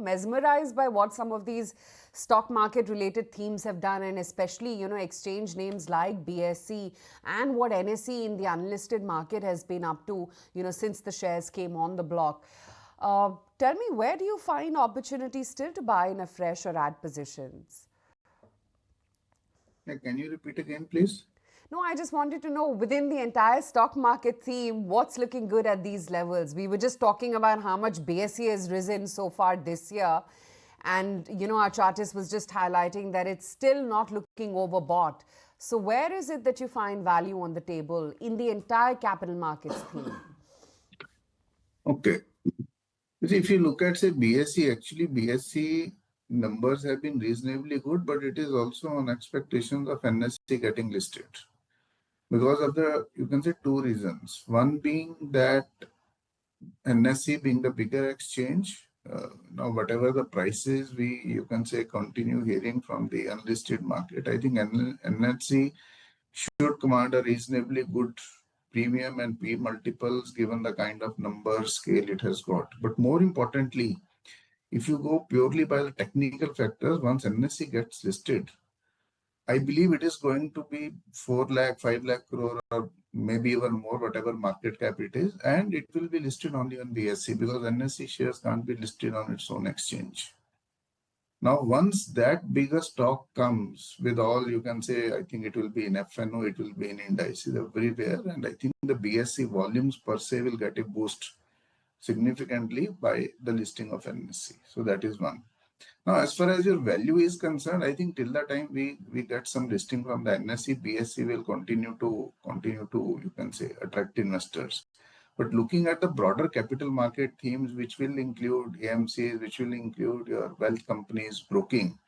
mesmerized by what some of these stock market related themes have done, and especially, exchange names like BSE and what NSE in the unlisted market has been up to, since the shares came on the block. Tell me, where do you find opportunities still to buy in a fresh or add positions? Yeah, can you repeat again, please? No, I just wanted to know, within the entire stock market theme, what's looking good at these levels? We were just talking about how much BSE has risen so far this year. And, our chartist was just highlighting that it's still not looking overbought. So where is it that you find value on the table in the entire capital markets theme? Okay. You see, if you look at, say, BSE, actually, BSE numbers have been reasonably good, but it is also on expectations of NSE getting listed. Because of you can say two reasons. One being that NSE being the bigger exchange, now whatever the prices you can say, continue hearing from the unlisted market, I think NSE should command a reasonably good premium and P multiples given the kind of number scale it has got. But more importantly, if you go purely by the technical factors, once NSE gets listed, I believe it is going to be 4 lakh, 5 lakh crore, or maybe even more, whatever market cap it is, and it will be listed only on BSE because NSE shares can't be listed on its own exchange. Now, once that bigger stock comes with all, you can say, I think it will be in FNO, it will be in indices everywhere, and I think the BSE volumes per se will get a boost significantly by the listing of NSE. So that is one. Now, as far as your value is concerned, I think till the time we get some listing from the NSE, BSE will continue to, you can say, attract investors. But looking at the broader capital market themes, which will include AMCs, which will include your wealth companies, broking,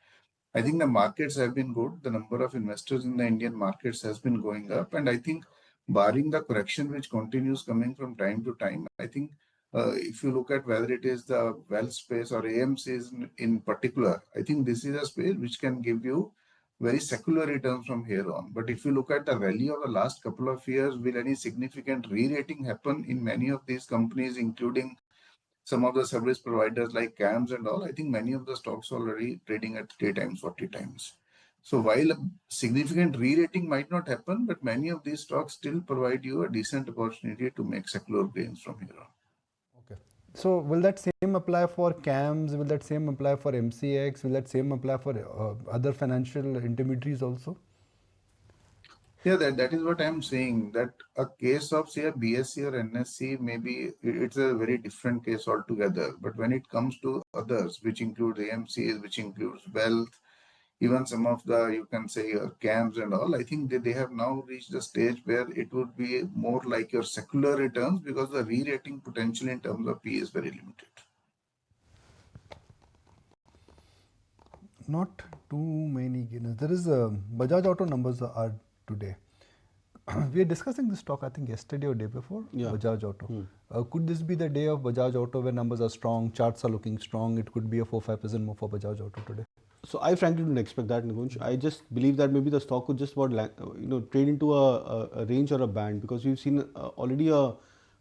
I think the markets have been good. The number of investors in the Indian markets has been going up. And I think barring the correction which continues coming from time to time, I think if you look at whether it is the wealth space or AMCs in particular, I think this is a space which can give you very secular returns from here on. But if you look at the rally of the last couple of years, will any significant re-rating happen in many of these companies, including some of the service providers like CAMS and all? I think many of the stocks already trading at 3 times, 40 times. So while a significant re-rating might not happen, but many of these stocks still provide you a decent opportunity to make secular gains from here on. Okay. So will that same apply for CAMS? Will that same apply for MCX? Will that same apply for other financial intermediaries also? Yeah, that is what I'm saying, that a case of, say, a BSE or NSE, maybe it's a very different case altogether. But when it comes to others, which include AMCs, which includes wealth, even some of the, you can say, your CAMs and all, I think they have now reached a stage where it would be more like your secular returns because the re-rating potential in terms of P is very limited. Not too many gainers. There is Bajaj Auto numbers are today. We are discussing this stock, I think, yesterday or day before. Yeah. Bajaj Auto. Could this be the day of Bajaj Auto where numbers are strong, charts are looking strong? It could be a 4-5% move for Bajaj Auto today. So I frankly don't expect that, Nikunj. I just believe that maybe the stock could just about trade into a range or a band, because we've seen already a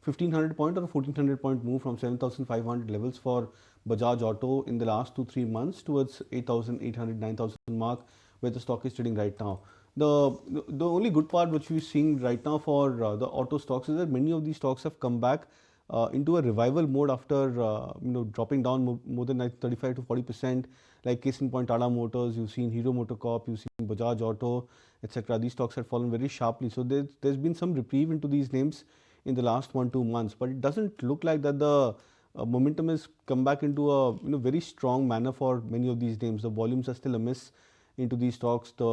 1500 point or a 1400 point move from 7500 levels for Bajaj Auto in the last 2-3 months towards 8800, 9000 mark, where the stock is trading right now. The only good part which we're seeing right now for the auto stocks is that many of these stocks have come back into a revival mode after dropping down more than like 35 to 40%. Like case in point, Tata Motors, you've seen Hero MotoCorp, you've seen Bajaj Auto, etc. These stocks had fallen very sharply. So there's been some reprieve into these names in the last 1-2 months, but it doesn't look like that the momentum has come back into a very strong manner for many of these names. The volumes are still amiss into these stocks. The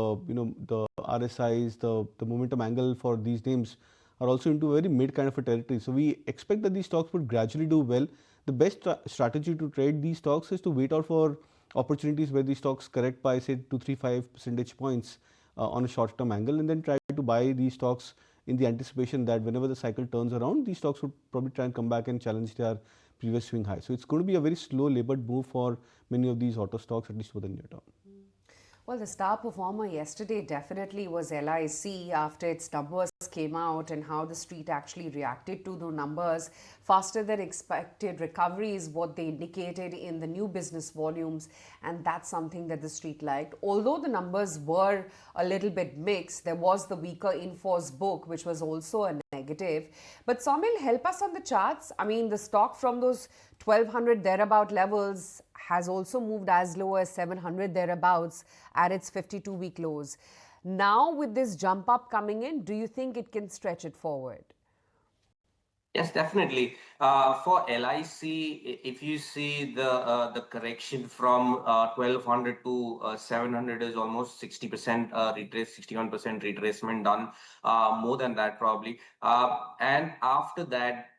RSIs, the momentum angle for these names are also into a very mid kind of a territory. So we expect that these stocks would gradually do well. The best strategy to trade these stocks is to wait out for opportunities where these stocks correct by say 2-3-5 percentage points on a short term angle, and then try to buy these stocks in the anticipation that whenever the cycle turns around, these stocks would probably try and come back and challenge their previous swing high. So it's going to be a very slow labored move for many of these auto stocks, at least for the near term. Well, the star performer yesterday definitely was LIC after its numbers came out and how the street actually reacted to the numbers. Faster than expected recovery is what they indicated in the new business volumes, and that's something that the street liked. Although the numbers were a little bit mixed, there was the weaker in-force book, which was also a negative. But Somil, help us on the charts. I mean, the stock from those 1200 thereabout levels has also moved as low as 700 thereabouts at its 52-week lows. Now, with this jump up coming in, do you think it can stretch it forward? Yes, definitely. For LIC, if you see the correction from 1200 to 700 is almost 60% retrace, 61% retracement done, more than that probably. And after that,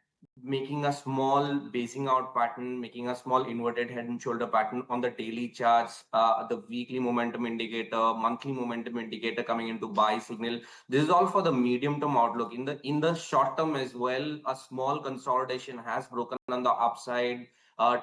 making a small basing out pattern, making a small inverted head and shoulder pattern on the daily charts, the weekly momentum indicator, monthly momentum indicator coming into buy signal. This is all for the medium term outlook. In the short term as well, a small consolidation has broken on the upside,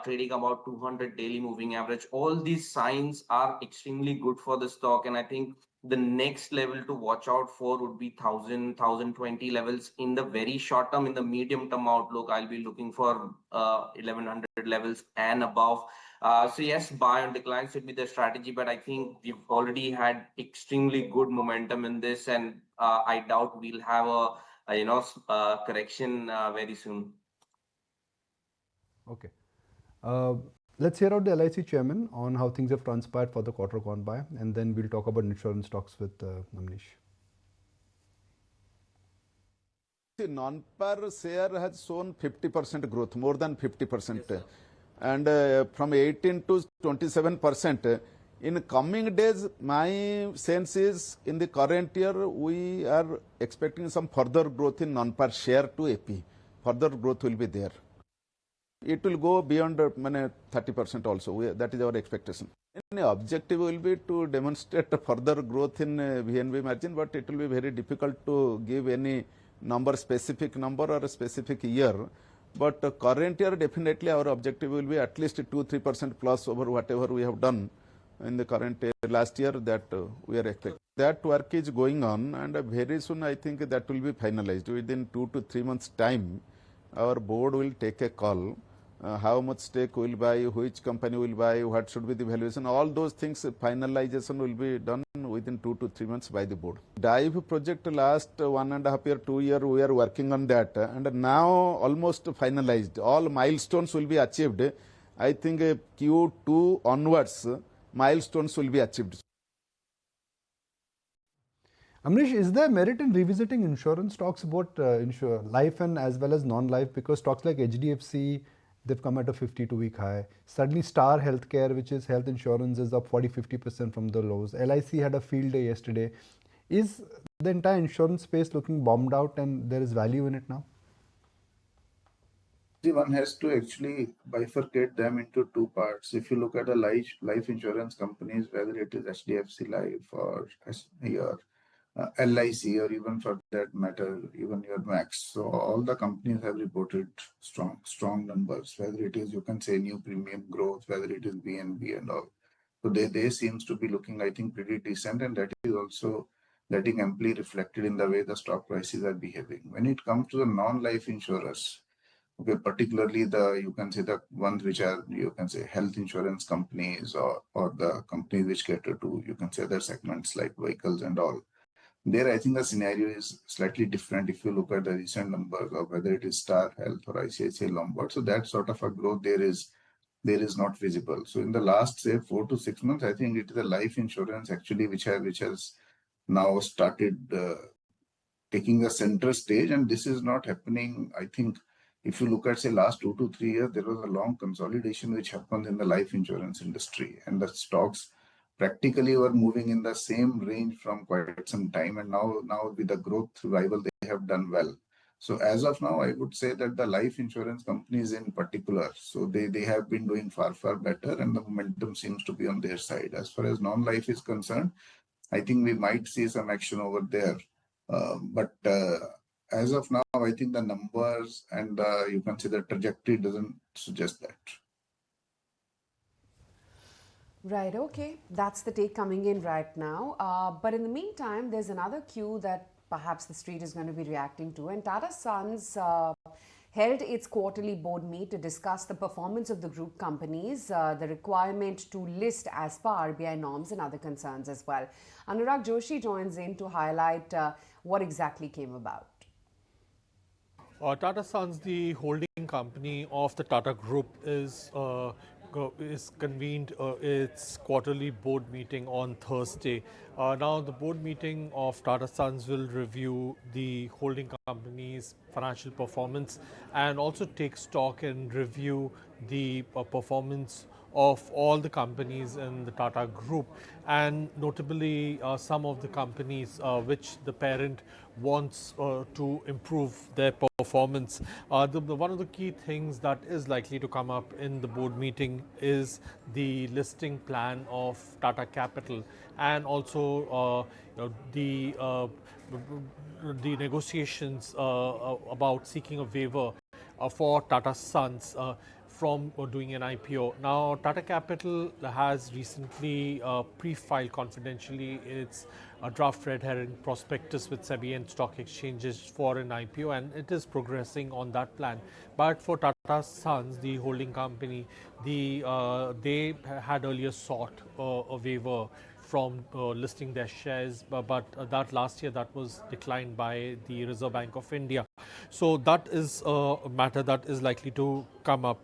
trading about 200 daily moving average. All these signs are extremely good for the stock, and I think the next level to watch out for would be 1020 levels in the very short term. In the medium term outlook, I'll be looking for 1100 levels and above. So yes, buy on decline should be the strategy, but I think we've already had extremely good momentum in this, and I doubt we'll have a correction very soon. Okay. Let's hear out the LIC chairman on how things have transpired for the quarter gone by, and then we'll talk about insurance stocks with Amnish. The non-par share has shown 50% growth, more than 50%. Yes, and from 18 to 27%. In coming days, my sense is in the current year, we are expecting some further growth in non-par share to AP. Further growth will be there. It will go beyond 30% also. That is our expectation. The objective will be to demonstrate further growth in VNB margin, but it will be very difficult to give any specific number or a specific year. But current year, definitely our objective will be at least 2-3% plus over whatever we have done in the current last year, that we are expecting. That work is going on, and very soon I think that will be finalized. Within 2 to 3 months time, our board will take a call. How much stake will buy, which company will buy, what should be the valuation, all those things, finalization will be done within 2 to 3 months by the board. Dive project last 1.5 year, 2 year, we are working on that, and now almost finalized. All milestones will be achieved. I think Q2 onwards, milestones will be achieved. Amnish, is there merit in revisiting insurance stocks, both life and as well as non-life? Because stocks like HDFC, they've come at a 52-week high. Suddenly Star Healthcare, which is health insurance, is up 40-50% from the lows. LIC had a field day yesterday. Is the entire insurance space looking bombed out and there is value in it now? One has to actually bifurcate them into two parts. If you look at the life insurance companies, whether it is HDFC Life or your LIC, or even for that matter, even your Max. So all the companies have reported strong numbers, whether it is, you can say, new premium growth, whether it is BNB and all. So they seems to be looking, I think, pretty decent, and that is also getting amply reflected in the way the stock prices are behaving. When it comes to the non-life insurers, okay, particularly you can say the ones which are, you can say, health insurance companies, or the companies which cater to, you can say, other segments like vehicles and all. There, I think the scenario is slightly different if you look at the recent numbers of whether it is Star Health or ICICI Lombard. So that sort of a growth there is not visible. So in the last, say, 4 to 6 months, I think it is the life insurance actually which has now started taking a center stage, and this is not happening. I think if you look at, say, last 2 to 3 years, there was a long consolidation which happened in the life insurance industry, and the stocks practically were moving in the same range from quite some time, and now with the growth revival, they have done well. So as of now, I would say that the life insurance companies in particular, so they have been doing far better, and the momentum seems to be on their side. As far as non-life is concerned, I think we might see some action over there. But as of now, I think the numbers and you can see the trajectory doesn't suggest that. Right, okay. That's the take coming in right now. But in the meantime, there's another cue that perhaps the street is going to be reacting to. And Tata Sons held its quarterly board meet to discuss the performance of the group companies, the requirement to list as per RBI norms, and other concerns as well. Anurag Joshi joins in to highlight what exactly came about. Tata Sons, the holding company of the Tata Group, is convened its quarterly board meeting on Thursday. Now, the board meeting of Tata Sons will review the holding company's financial performance and also take stock and review the performance of all the companies in the Tata Group, and notably some of the companies which the parent wants to improve their performance. One of the key things that is likely to come up in the board meeting is the listing plan of Tata Capital, and also the negotiations about seeking a waiver for Tata Sons from doing an IPO. Now, Tata Capital has recently pre-filed confidentially its draft red herring prospectus with SEBI and stock exchanges for an IPO, and it is progressing on that plan. But for Tata Sons, the holding company, they had earlier sought a waiver from listing their shares, but that last year that was declined by the Reserve Bank of India. So that is a matter that is likely to come up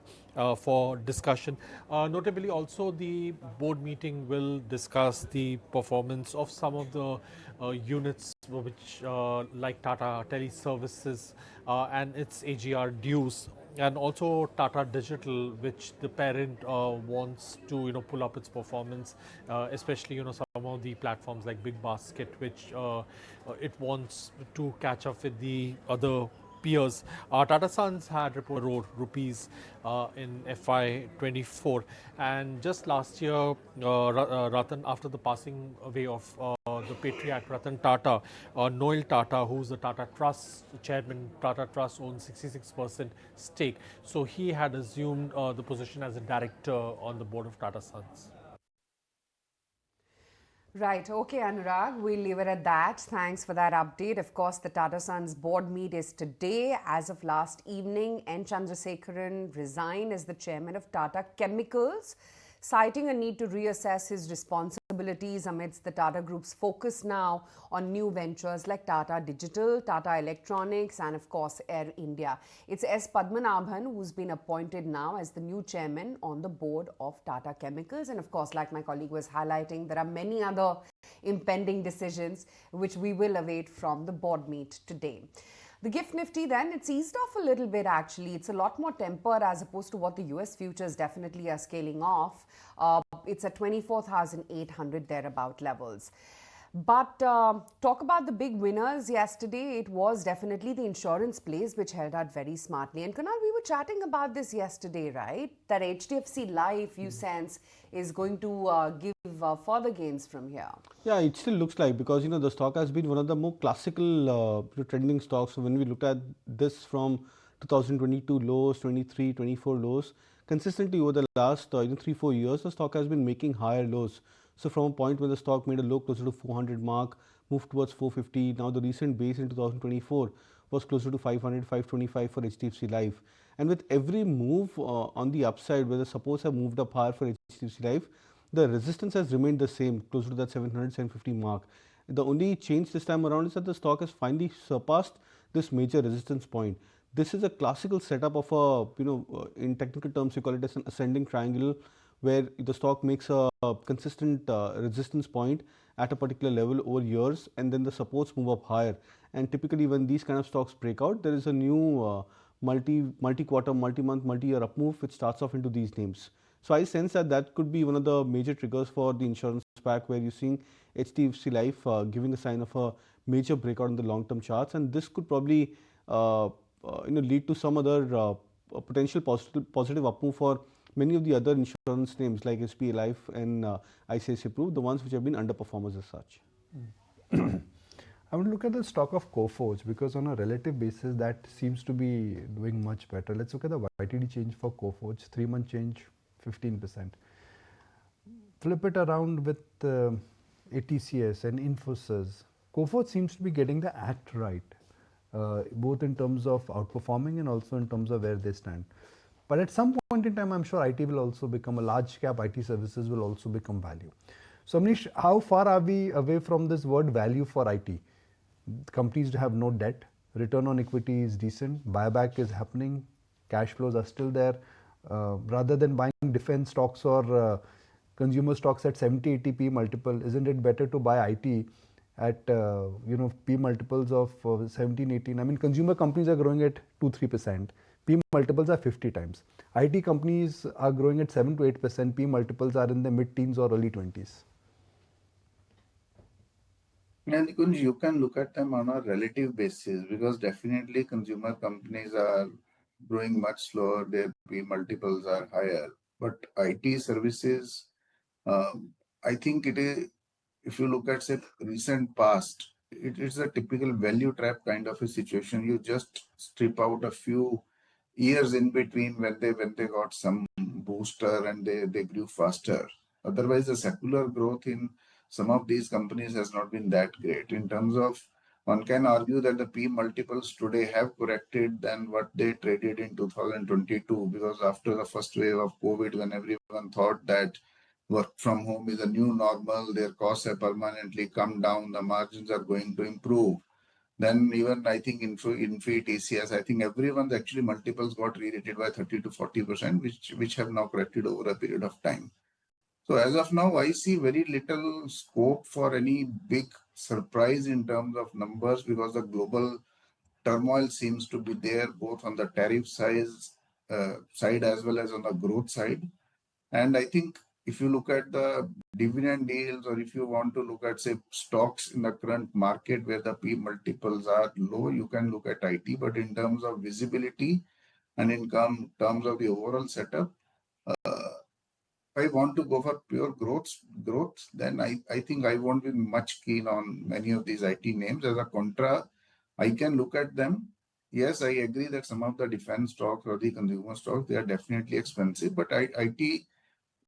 for discussion. Notably, also the board meeting will discuss the performance of some of the units which like Tata Teleservices and its AGR dues, and also Tata Digital, which the parent wants to pull up its performance, especially some of the platforms like Big Basket, which it wants to catch up with the other peers. Tata Sons had reported crore rupees in FY24, and just last year, Ratan, after the passing away of the patriarch Ratan Tata, Noel Tata, who's the Tata Trust chairman, Tata Trust owns 66% stake, so he had assumed the position as a director on the board of Tata Sons. Right. Okay, Anurag, we'll leave it at that. Thanks for that update. Of course, the Tata Sons board meet is today. As of last evening, N. Chandrasekaran resigned as the chairman of Tata Chemicals, citing a need to reassess his responsibilities amidst the Tata Group's focus now on new ventures like Tata Digital, Tata Electronics, and of course Air India. It's S. Padmanabhan who's been appointed now as the new chairman on the board of Tata Chemicals. And of course, like my colleague was highlighting, there are many other impending decisions which we will await from the board meet today. The GIFT Nifty then, it's eased off a little bit actually. It's a lot more tempered as opposed to what the US futures definitely are scaling off. It's at 24,800 thereabout levels. But talk about the big winners yesterday. It was definitely the insurance plays which held out very smartly. And Kunal, we were chatting about this yesterday, right? That HDFC Life, you sense, is going to give further gains from here. Yeah, it still looks like, because the stock has been one of the more classical trending stocks. So when we look at this from 2022 lows, 23, 24 lows, consistently over the last 3-4 years, the stock has been making higher lows. So from a point where the stock made a low closer to 400 mark, moved towards 450. Now the recent base in 2024 was closer to 500, 525 for HDFC Life. And with every move on the upside, where the supports have moved up higher for HDFC Life, the resistance has remained the same, closer to that 700, 750 mark. The only change this time around is that the stock has finally surpassed this major resistance point. This is a classical setup of a, in technical terms, you call it as an ascending triangle, where the stock makes a consistent resistance point at a particular level over years, and then the supports move up higher. And typically when these kind of stocks break out, there is a new multi-quarter, multi-month, multi-year up move which starts off into these names. So I sense that that could be one of the major triggers for the insurance pack, where you're seeing HDFC Life giving a sign of a major breakout in the long-term charts, and this could probably lead to some other potential positive up move for many of the other insurance names like SBI Life and ICICI Pru, the ones which have been underperformers as such. I would look at the stock of Coforge, because on a relative basis that seems to be doing much better. Let's look at the YTD change for Coforge, 3-month change 15%. flip it around with ATCS and Infosys, Coforge seems to be getting the act right, both in terms of outperforming and also in terms of where they stand. But at some point in time, I'm sure IT will also become a large cap, IT services will also become value. So Amnish, how far are we away from this word value for IT? Companies have no debt, return on equity is decent, buyback is happening, cash flows are still there. Rather than buying defense stocks or consumer stocks at 70, 80 P multiple, isn't it better to buy IT at P multiples of 17, 18? I mean, consumer companies are growing at 2-3%. P multiples are 50 times. IT companies are growing at 7 to 8%. P multiples are in the mid-teens or early 20s. And Nikunj, you can look at them on a relative basis because definitely consumer companies are growing much slower. Their P multiples are higher. But IT services, I think it is, if you look at say recent past, it is a typical value trap kind of a situation. You just strip out a few years in between when they got some booster and they grew faster. Otherwise, the secular growth in some of these companies has not been that great. In terms of, one can argue that the P multiples today have corrected than what they traded in 2022, because after the first wave of COVID, when everyone thought that work from home is a new normal, their costs have permanently come down, the margins are going to improve. Then even I think Infi, TCS, I think everyone's actually multiples got re-rated by 30 to 40%, which have now corrected over a period of time. So as of now, I see very little scope for any big surprise in terms of numbers because the global turmoil seems to be there both on the tariff side as well as on the growth side. And I think if you look at the dividend deals, or if you want to look at, say, stocks in the current market where the P multiples are low, you can look at IT. But in terms of visibility and in terms of the overall setup, if I want to go for pure growth, then I think I won't be much keen on many of these IT names. As a contra, I can look at them. Yes, I agree that some of the defense stocks or the consumer stocks, they are definitely expensive, but IT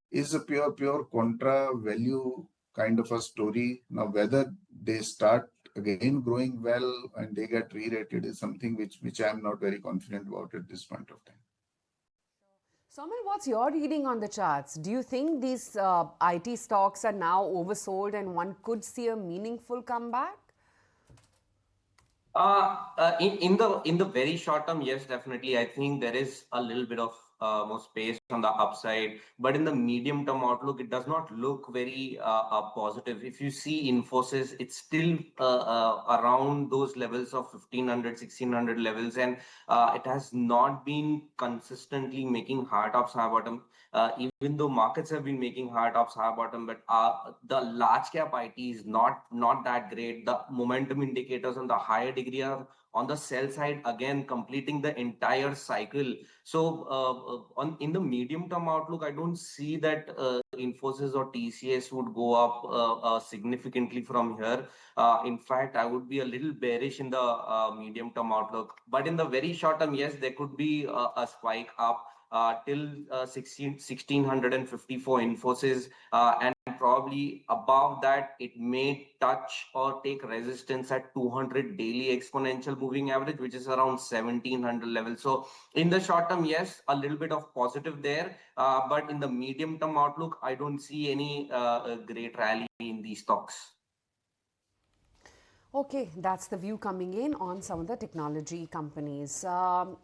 is a pure contra value kind of a story. Now, whether they start again growing well and they get re-rated is something which I am not very confident about at this point of time. Somil, what's your reading on the charts? Do you think these IT stocks are now oversold and one could see a meaningful comeback? In the very short term, yes, definitely. I think there is a little bit of more space on the upside, but in the medium term outlook, it does not look very positive. If you see Infosys, it's still around those levels of 1500, 1600 levels, and it has not been consistently making high tops, high bottom. Even though markets have been making high tops, high bottom, but the large cap IT is not that great. The momentum indicators on the higher degree are on the sell side, again completing the entire cycle. So in the medium term outlook, I don't see that Infosys or TCS would go up significantly from here. In fact, I would be a little bearish in the medium term outlook. But in the very short term, yes, there could be a spike up till 1650 for Infosys, and probably above that it may touch or take resistance at 200 daily exponential moving average, which is around 1700 level. So in the short term, yes, a little bit of positive there, but in the medium term outlook, I don't see any great rally in these stocks. Okay, that's the view coming in on some of the technology companies.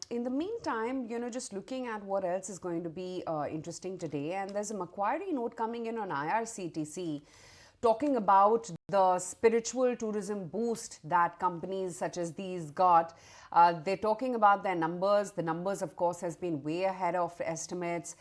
In the meantime, just looking at what else is going to be interesting today, and there's a Macquarie note coming in on IRCTC talking about the spiritual tourism boost that companies such as these got. They're talking about their numbers. The numbers, of course, has been way ahead of estimates.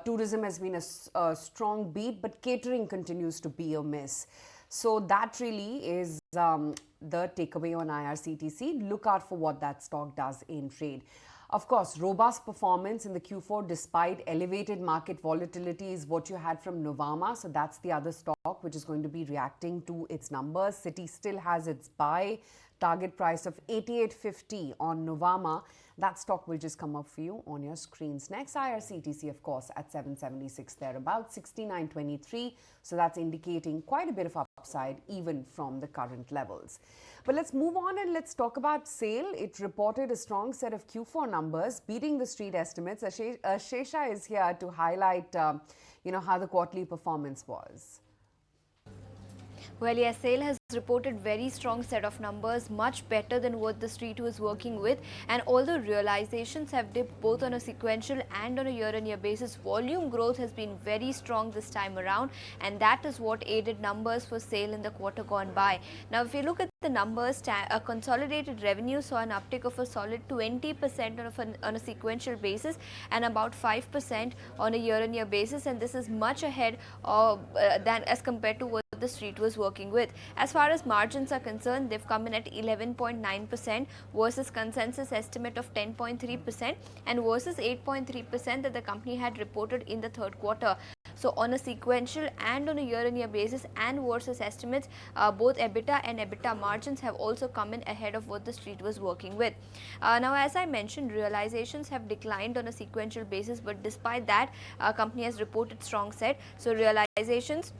Tourism has been a strong beat, but catering continues to be a miss. So that really is the takeaway on IRCTC. Look out for what that stock does in trade. Of course, robust performance in the Q4 despite elevated market volatility is what you had from Novama. So that's the other stock which is going to be reacting to its numbers. Citi still has its buy target price of 88.50 on Novama. That stock will just come up for you on your screens next. IRCTC, of course, at 776 there, about 69.23. So that's indicating quite a bit of upside even from the current levels. But let's move on and let's talk about SAIL. It reported a strong set of Q4 numbers, beating the street estimates. Shesha is here to highlight, how the quarterly performance was. Well, yes, SAIL has reported very strong set of numbers, much better than what the street was working with. And although realizations have dipped both on a sequential and on a year-on-year basis, volume growth has been very strong this time around, and that is what aided numbers for SAIL in the quarter gone by. Now, if you look at the numbers, consolidated revenue saw an uptick of a solid 20% on a sequential basis and about 5% on a year-on-year basis, and this is much ahead of than as compared to what the street was working with. As far as margins are concerned, they've come in at 11.9% versus consensus estimate of 10.3% and versus 8.3% that the company had reported in the third quarter. So on a sequential and on a year-on-year basis and versus estimates, both EBITDA and EBITDA margins have also come in ahead of what the street was working with. Now, as I mentioned, realizations have declined on a sequential basis, but despite that, company has reported strong set. So realizations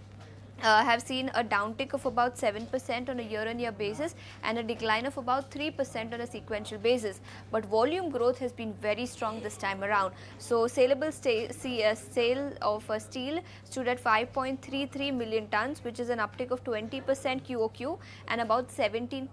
have seen a downtick of about 7% on a year-on-year basis and a decline of about 3% on a sequential basis. But volume growth has been very strong this time around. So saleable sale of steel stood at 5.33 million tons, which is an uptick of 20% QOQ and about 17%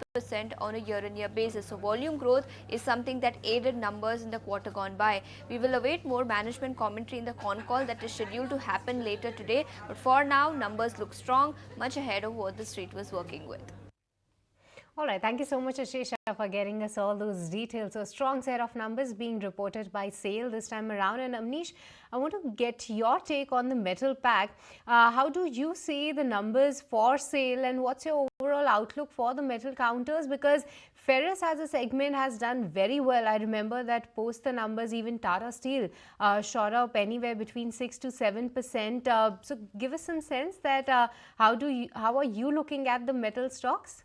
on a year-on-year basis. So volume growth is something that aided numbers in the quarter gone by. We will await more management commentary in the con call that is scheduled to happen later today. But for now, numbers look strong, much ahead of what the street was working with. All right, thank you so much, Ashesha, for getting us all those details. So, a strong set of numbers being reported by SAIL this time around. And Amnish, I want to get your take on the metal pack. How do you see the numbers for SAIL, and what's your overall outlook for the metal counters? Because ferrous as a segment has done very well. I remember that post the numbers, even Tata Steel shot up anywhere between 6 to 7%. So, give us some sense that how are you looking at the metal stocks?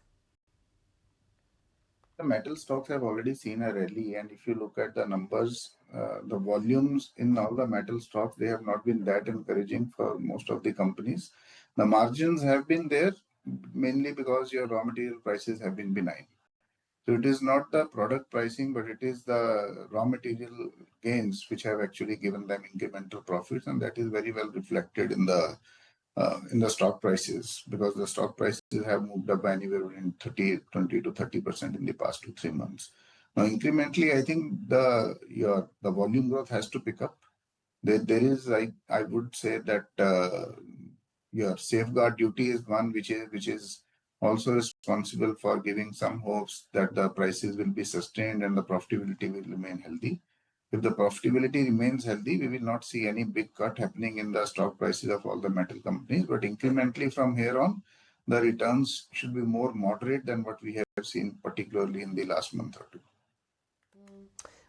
The metal stocks have already seen a rally, and if you look at the numbers, the volumes in all the metal stocks, they have not been that encouraging for most of the companies. The margins have been there mainly because your raw material prices have been benign. So it is not the product pricing, but it is the raw material gains which have actually given them incremental profits, and that is very well reflected in the stock prices, because the stock prices have moved up by anywhere between 20 to 30% in the past 2-3 months. Now, incrementally, I think the volume growth has to pick up. There is, I would say that your safeguard duty is one which is also responsible for giving some hopes that the prices will be sustained and the profitability will remain healthy. If the profitability remains healthy, we will not see any big cut happening in the stock prices of all the metal companies. But incrementally from here on, the returns should be more moderate than what we have seen, particularly in the last month or two.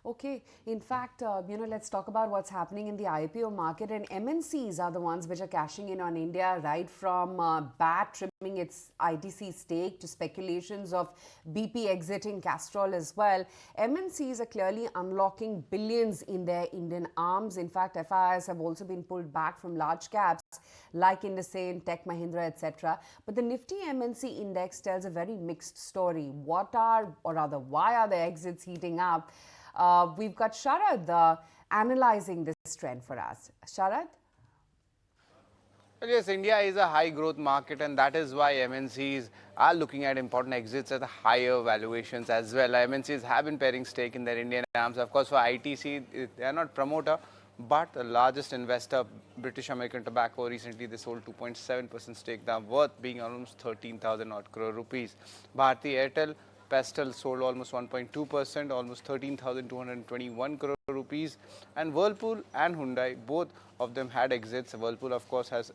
Okay, in fact, let's talk about what's happening in the IPO market, and MNCs are the ones which are cashing in on India, right from BAT trimming its ITC stake to speculations of BP exiting Castrol as well. MNCs are clearly unlocking billions in their Indian arms. In fact, FIIs have also been pulled back from large caps like Indusane, Tech Mahindra, etc. But the Nifty MNC index tells a very mixed story. Why are the exits heating up? We've got Sharad analyzing this trend for us. Sharad? Well, yes, India is a high growth market, and that is why MNCs are looking at important exits at higher valuations as well. MNCs have been paring stake in their Indian arms. Of course, for ITC, they are not promoter, but the largest investor, British American Tobacco, recently they sold 2.7% stake, now worth being almost 13,000 odd crore rupees. Bharti Airtel Pestel sold almost 1.2%, almost 13,221 crore rupees. And Whirlpool and Hyundai, both of them had exits. Whirlpool, of course, has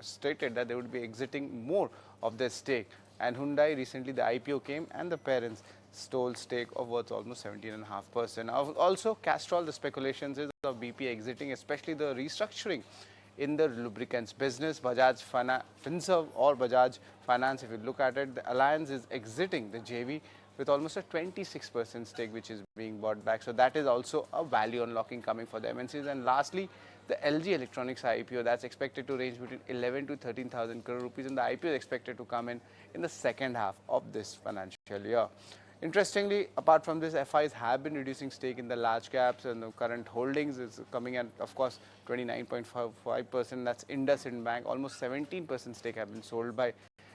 stated that they would be exiting more of their stake. And Hyundai, recently the IPO came and the parents stole stake of worth almost 17.5%. Also, Castrol, the speculations is of BP exiting, especially the restructuring in the lubricants business. Bajaj Finserv or Bajaj Finance, if you look at it, the alliance is exiting the JV with almost a 26% stake which is being bought back. So that is also a value unlocking coming for the MNCs. And lastly, the LG Electronics IPO, that's expected to range between 11 to 13,000 crore rupees, and the IPO is expected to come in the second half of this financial year. Interestingly, apart from this, FIs have been reducing stake in the large caps, and the current holdings is coming at, of course, 29.55%. That's IndusInd Bank. Almost 17% stake have been sold by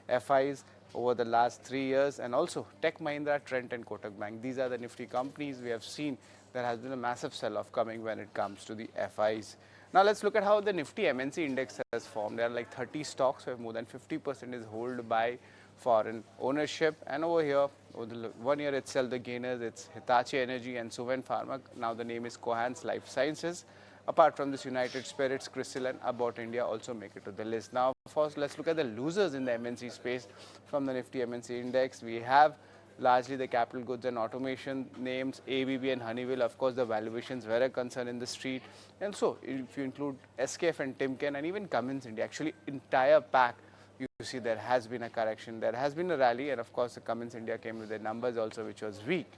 FIs over the last 3 years, and also Tech Mahindra, Trent, and Kotak Bank. These are the nifty companies. We have seen there has been a massive sell-off coming when it comes to the FIs. Now let's look at how the Nifty MNC index has formed. There are like 30 stocks where more than 50% is held by foreign ownership, and over here, over the 1 year itself, the gainers, it's Hitachi Energy and Suven Pharma. Now the name is Cohance Life Sciences. Apart from this, United Spirits, Crystal, and About India also make it to the list. Now, first, let's look at the losers in the MNC space from the Nifty MNC index. We have largely the capital goods and automation names, ABB and Honeywell. Of course, the valuations were a concern in the street. And so, if you include SKF and Timken and even Cummins India, actually entire pack, you see there has been a correction, there has been a rally, and of course, the Cummins India came with their numbers also, which was weak.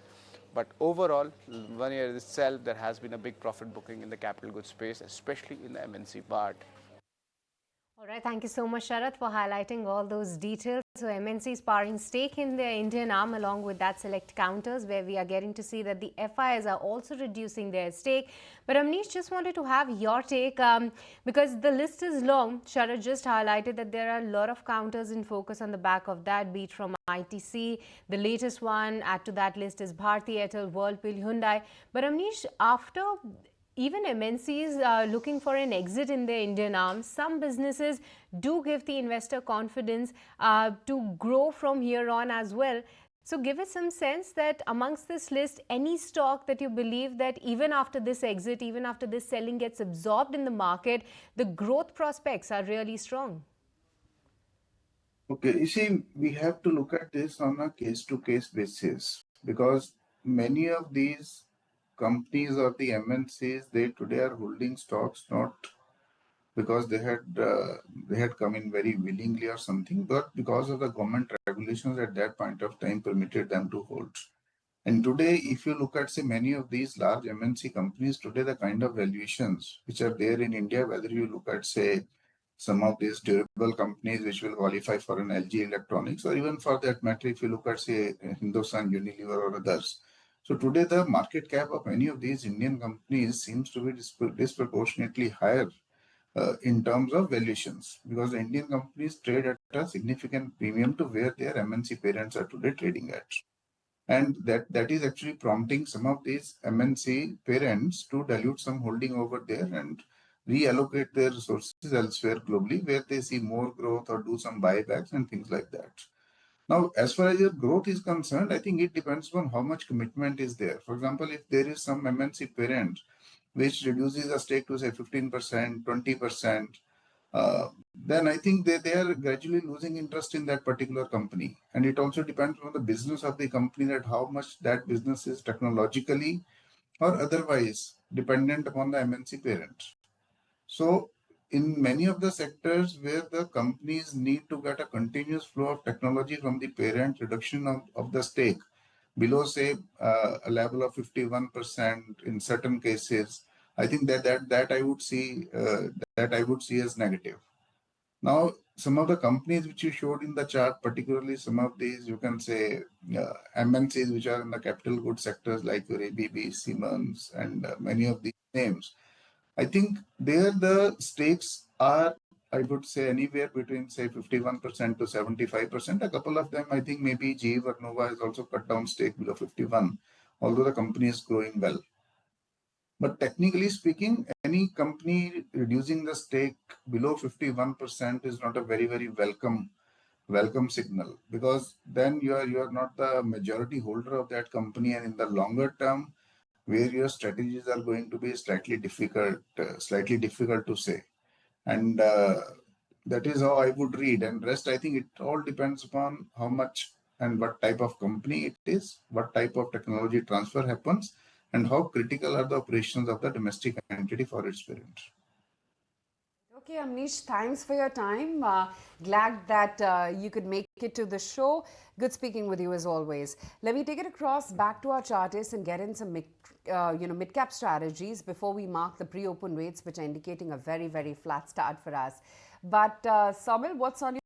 But overall, 1 year itself, there has been a big profit booking in the capital goods space, especially in the MNC part. All right, thank you so much, Sharath, for highlighting all those details. So MNC is powering stake in their Indian arm along with that select counters, where we are getting to see that the FIs are also reducing their stake. But Amnish, just wanted to have your take because the list is long. Sharath just highlighted that there are a lot of counters in focus on the back of that, be it from ITC. The latest one add to that list is Bharti Airtel, Whirlpool, Hyundai. But Amnish, after even MNCs are looking for an exit in their Indian arms, some businesses do give the investor confidence to grow from here on as well. So give us some sense that amongst this list, any stock that you believe that even after this exit, even after this selling gets absorbed in the market, the growth prospects are really strong. Okay, you see, we have to look at this on a case-to-case basis because many of these companies or the MNCs, they today are holding stocks not because they had come in very willingly or something, but because of the government regulations at that point of time permitted them to hold. And today, if you look at, say, many of these large MNC companies today, the kind of valuations which are there in India, whether you look at, say, some of these durable companies which will qualify for an LG Electronics, or even for that matter, if you look at, say, Hindustan Unilever or others. So today, the market cap of many of these Indian companies seems to be disproportionately higher in terms of valuations, because the Indian companies trade at a significant premium to where their MNC parents are today trading at. And that is actually prompting some of these MNC parents to dilute some holding over there and reallocate their resources elsewhere globally where they see more growth or do some buybacks and things like that. Now, as far as your growth is concerned, I think it depends on how much commitment is there. For example, if there is some MNC parent which reduces a stake to say 15%, 20%, then I think they are gradually losing interest in that particular company. And it also depends on the business of the company, that how much that business is technologically or otherwise dependent upon the MNC parent. So in many of the sectors where the companies need to get a continuous flow of technology from the parent, reduction of the stake below, say, a level of 51% in certain cases, I think that I would see as negative. Now, some of the companies which you showed in the chart, particularly some of these, you can say MNCs which are in the capital goods sectors like your ABB, Siemens, and many of these names, I think there the stakes are, I would say, anywhere between, say, 51% to 75%. A couple of them, I think maybe GE Vernova has also cut down stake below 51, although the company is growing well. But technically speaking, any company reducing the stake below 51% is not a very, very welcome signal, because then you are not the majority holder of that company, and in the longer term, where your strategies are going to be slightly difficult to say. And that is how I would read. And rest, I think it all depends upon how much and what type of company it is, what type of technology transfer happens, and how critical are the operations of the domestic entity for its parent. Okay, Amnish, thanks for your time. Glad that you could make it to the show. Good speaking with you as always. Let me take it across back to our chartists and get in some mid-cap strategies before we mark the pre-open rates, which are indicating a very, very flat start for us. But Saumil, what's on your